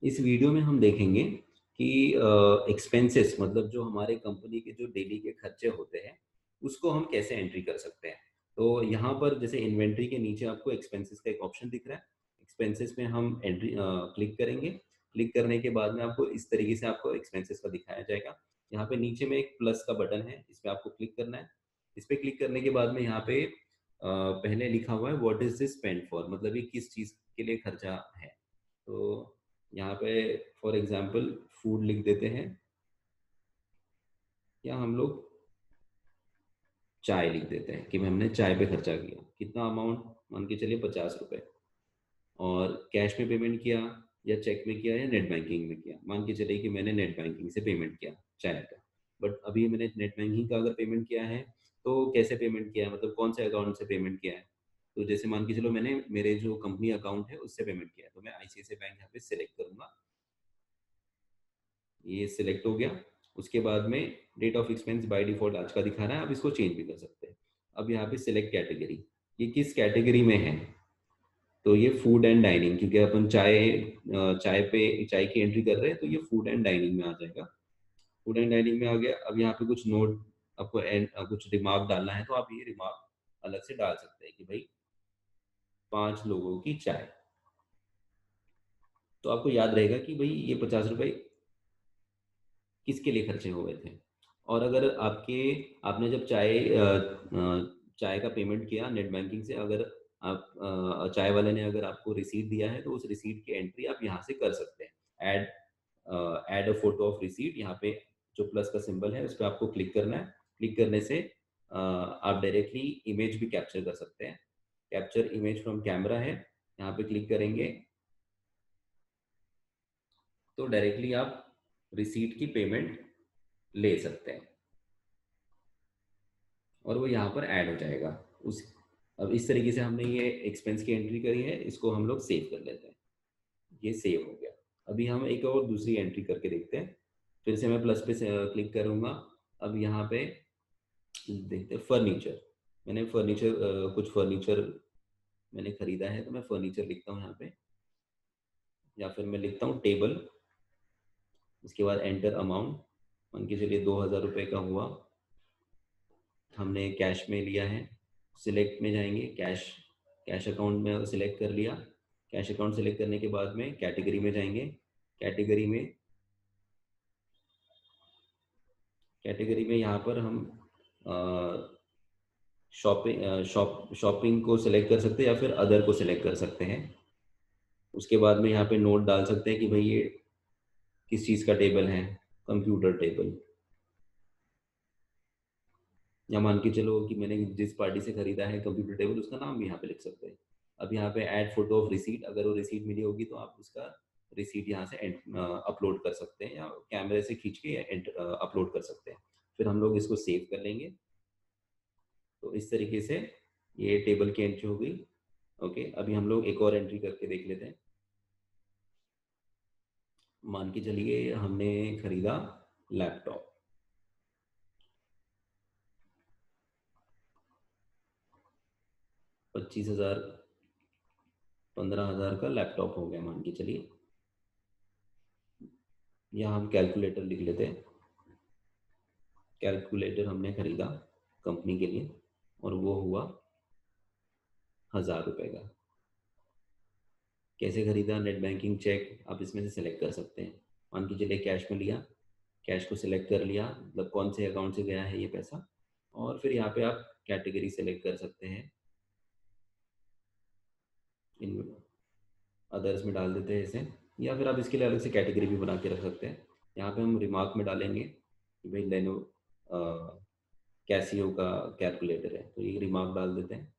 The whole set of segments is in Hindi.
इस वीडियो में हम देखेंगे कि एक्सपेंसेस मतलब जो हमारे कंपनी के जो डेली के खर्चे होते हैं उसको हम कैसे एंट्री कर सकते हैं। तो यहाँ पर जैसे इन्वेंट्री के नीचे आपको एक्सपेंसेस का एक ऑप्शन दिख रहा है। एक्सपेंसेस में हम एंट्री क्लिक करेंगे। क्लिक करने के बाद में आपको इस तरीके से आपको एक्सपेंसेस का दिखाया जाएगा। यहाँ पे नीचे में एक प्लस का बटन है, इस पर आपको क्लिक करना है। इस पर क्लिक करने के बाद में यहाँ पे पहले लिखा हुआ है what is this spend for, मतलब ये किस चीज़ के लिए खर्चा है। तो यहाँ पे फॉर एग्जाम्पल फूड लिख देते हैं, या हम लोग चाय लिख देते हैं कि हमने चाय पे खर्चा किया, कितना अमाउंट मान के चलिए 50 रुपये। और कैश में पेमेंट किया या चेक में किया या नेट बैंकिंग में किया, मान के चलिए कि मैंने नेट बैंकिंग से पेमेंट किया चाय का। बट अभी मैंने नेट बैंकिंग का अगर पेमेंट किया है तो कैसे पेमेंट किया है, मतलब कौन से अकाउंट से पेमेंट किया है। तो जैसे मान के चलो मैंने मेरे जो कंपनी अकाउंट है उससे पेमेंट किया है, तो मैं आईसीआईसीआई बैंक यहाँ पे सिलेक्ट करूंगा। ये सिलेक्ट हो गया। उसके बाद में date of expense by default आज का दिखा रहा है, अब इसको चेंज भी कर सकते हैं। अब यहाँ पे सिलेक्ट कैटेगरी, ये किस कैटेगरी में है। तो ये फूड एंड डाइनिंग, क्योंकि अपन चाय की एंट्री कर रहे हैं तो ये फूड एंड डाइनिंग में आ जाएगा। फूड एंड डाइनिंग में आ गया। अब यहाँ पे कुछ नोट आपको कुछ रिमार्क डालना है, तो आप ये रिमार्क अलग से डाल सकते हैं कि भाई 5 लोगों की चाय। तो आपको याद रहेगा कि भाई ये 50 रुपये किसके लिए खर्चे हुए थे। और अगर आपने जब चाय का पेमेंट किया नेट बैंकिंग से, अगर आप चाय वाले ने अगर आपको रिसीट दिया है तो उस रिसीट की एंट्री आप यहाँ से कर सकते हैं। Add a photo of receipt, यहाँ पे जो प्लस का सिंबल है उस पर आपको क्लिक करना है। क्लिक करने से आप डायरेक्टली इमेज भी कैप्चर कर सकते हैं। कैप्चर इमेज फ्रॉम कैमरा है, यहाँ पे क्लिक करेंगे तो डायरेक्टली आप रिसीट की पेमेंट ले सकते हैं और वो यहाँ पर ऐड हो जाएगा। उस अब इस तरीके से हमने ये एक्सपेंस की एंट्री करी है, इसको हम लोग सेव कर लेते हैं। ये सेव हो गया। अभी हम एक और दूसरी एंट्री करके देखते हैं। फिर से मैं प्लस पे क्लिक करूंगा। अब यहाँ पे देखते हैं फर्नीचर। मैंने कुछ फर्नीचर मैंने खरीदा है, तो मैं फर्नीचर लिखता हूँ यहाँ पे, या फिर मैं लिखता हूँ टेबल। उसके बाद एंटर अमाउंट, मान के चलिए 2000 रुपये का हुआ, हमने कैश में लिया है। सिलेक्ट में जाएंगे, कैश कैश अकाउंट में सिलेक्ट कर लिया। कैश अकाउंट सिलेक्ट करने के बाद में कैटेगरी में जाएंगे। कैटेगरी में कैटेगरी में यहाँ पर हम शॉपिंग को सिलेक्ट कर सकते हैं या फिर अदर को सिलेक्ट कर सकते हैं। उसके बाद में यहाँ पे नोट डाल सकते हैं कि भाई ये किस चीज़ का टेबल है, कंप्यूटर टेबल। या मान के चलो कि मैंने जिस पार्टी से खरीदा है कंप्यूटर टेबल, उसका नाम भी यहाँ पे लिख सकते हैं। अब यहाँ पे ऐड फोटो ऑफ रिसीट, अगर वो रिसीट मिली होगी तो आप उसका रिसीट यहाँ से अपलोड कर सकते हैं, या कैमरे से खींच के अपलोड कर सकते हैं। फिर हम लोग इसको सेव कर लेंगे। तो इस तरीके से ये टेबल की एंट्री हो गई। ओके, अभी हम लोग एक और एंट्री करके देख लेते हैं। मान के चलिए हमने खरीदा लैपटॉप, 25,000 15,000 का लैपटॉप हो गया मान के चलिए। यहाँ हम कैलकुलेटर लिख लेते हैं। कैलकुलेटर हमने खरीदा कंपनी के लिए और वो हुआ 1,000 रुपये का। कैसे खरीदा, नेट बैंकिंग, चेक, आप इसमें से सिलेक्ट कर सकते हैं। मान के चलिए कैश में लिया, कैश को सिलेक्ट कर लिया, मतलब कौन से अकाउंट से गया है ये पैसा। और फिर यहाँ पे आप कैटेगरी सेलेक्ट कर सकते हैं, इन अदर्स में डाल देते हैं इसे, या फिर आप इसके लिए अलग से कैटेगरी भी बना के रख सकते हैं। यहाँ पे हम रिमार्क में डालेंगे कि भाई लेनो कैसियो का कैलकुलेटर है, तो ये रिमार्क डाल देते हैं।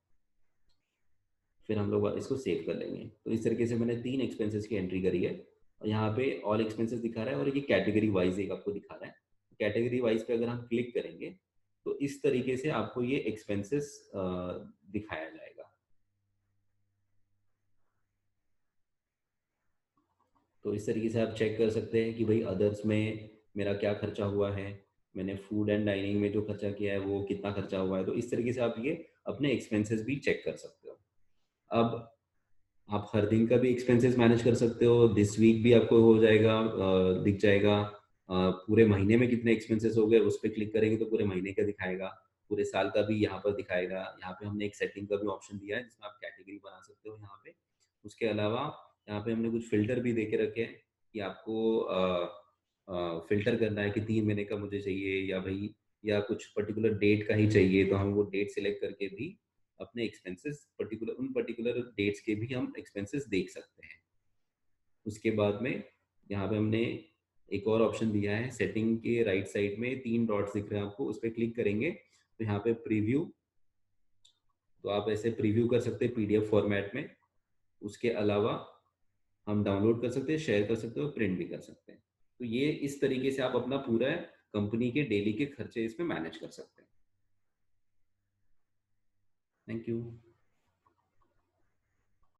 फिर हम लोग इसको सेव कर लेंगे। तो इस तरीके से मैंने 3 एक्सपेंसेस की एंट्री करी है और यहाँ पे ऑल एक्सपेंसेस दिखा रहा है और ये कैटेगरी वाइज एक आपको दिखा रहा है। कैटेगरी वाइज पे अगर हम क्लिक करेंगे तो इस तरीके से आपको ये एक्सपेंसेस दिखाया जाएगा। तो इस तरीके से आप चेक कर सकते हैं कि भाई अदर्स में मेरा क्या खर्चा हुआ है, मैंने फूड एंड डाइनिंग में जो खर्चा किया है वो कितना खर्चा हुआ है। तो इस तरीके से आप ये अपने एक्सपेंसेस भी चेक कर सकते हो। अब आप हर दिन का भी एक्सपेंसेस मैनेज कर सकते हो, दिस वीक भी आपको हो जाएगा, दिख जाएगा। पूरे महीने में कितने एक्सपेंसेस हो गए उस पर क्लिक करेंगे तो पूरे महीने का दिखाएगा, पूरे साल का भी यहाँ पर दिखाएगा। यहाँ पे हमने एक सेटिंग का भी ऑप्शन दिया है जिसमें आप कैटेगरी बना सकते हो यहाँ पे। उसके अलावा यहाँ पे हमने कुछ फिल्टर भी दे के रखे हैं कि आपको फिल्टर करना है कि 3 महीने का मुझे चाहिए या भाई या कुछ पर्टिकुलर डेट का ही चाहिए, तो हम वो डेट सिलेक्ट करके भी अपने एक्सपेंसेस पर्टिकुलर डेट्स के भी हम एक्सपेंसेस देख सकते हैं। उसके बाद में यहाँ पे हमने एक और ऑप्शन दिया है, सेटिंग के राइट साइड में 3 डॉट्स दिख रहे हैं आपको, उस पर क्लिक करेंगे तो यहाँ पे प्रीव्यू, तो आप ऐसे प्रीव्यू कर सकते हैं पीडीएफ फॉर्मेट में। उसके अलावा हम डाउनलोड कर सकते हैं, शेयर कर सकते हो, प्रिंट भी कर सकते हैं। तो ये इस तरीके से आप अपना पूरा कंपनी के डेली के खर्चे इसमें मैनेज कर सकते हैं। Thank you.